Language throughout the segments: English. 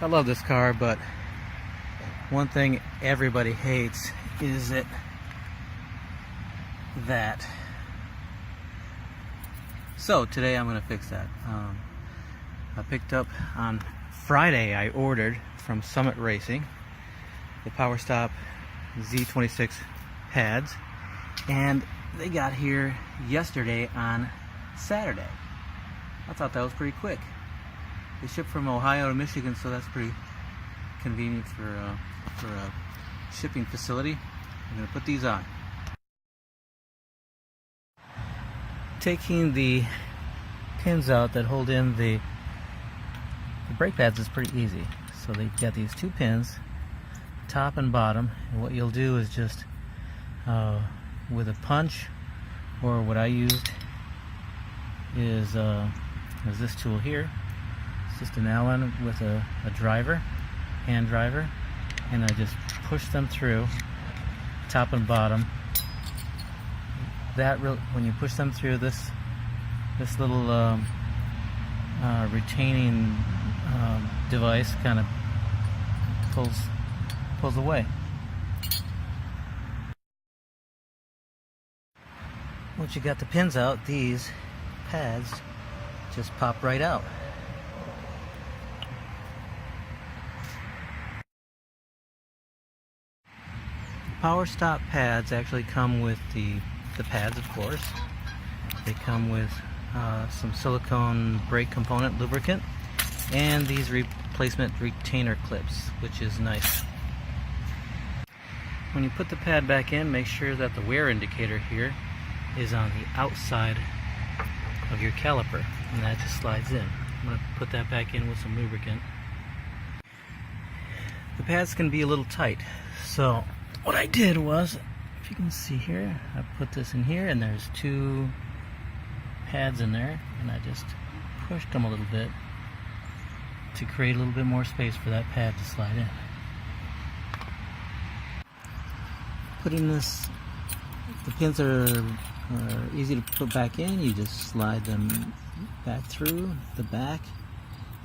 I love this car, but one thing everybody hates is that. So today I'm going to fix that. I picked up on Friday, I ordered from Summit Racing the Powerstop Z26 pads, and they got here yesterday on Saturday. I thought that was pretty quick. They shipped from Ohio to Michigan, so that's pretty convenient for a shipping facility. I'm going to put these on. Taking the pins out that hold in the brake pads is pretty easy. So they've got these two pins, top and bottom, and what you'll do is just with a punch, or what I used is this tool here. It's just an Allen with a hand driver, and I just push them through, top and bottom. When you push them through, this little retaining device kind of pulls away. Once you got the pins out, these pads just pop right out. Powerstop pads actually come with the pads, of course. They come with some silicone brake component lubricant and these replacement retainer clips, which is nice. When you put the pad back in, make sure that the wear indicator here is on the outside of your caliper, and that just slides in. I'm going to put that back in with some lubricant. The pads can be a little tight, so what I did was, if you can see here, I put this in here, and there's two pads in there, and I just pushed them a little bit to create a little bit more space for that pad to slide in. Putting this, the pins are easy to put back in. You just slide them back through the back,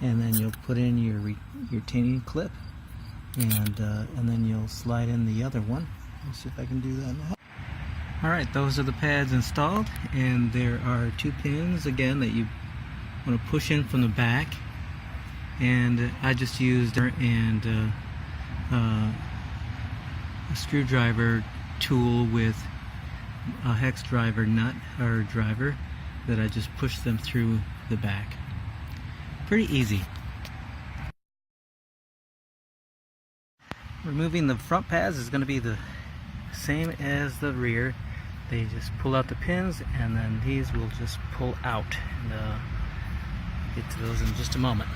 and then you'll put in your retaining clip, and then you'll slide in the other one. Let's see if I can do that now. Alright, those are the pads installed, and there are two pins again that you want to push in from the back, and I just used a screwdriver tool with a hex driver nut or driver that I just pushed them through the back. Pretty easy. Removing the front pads is going to be the same as the rear. They just pull out the pins, and then these will just pull out, and I'll get to those in just a moment.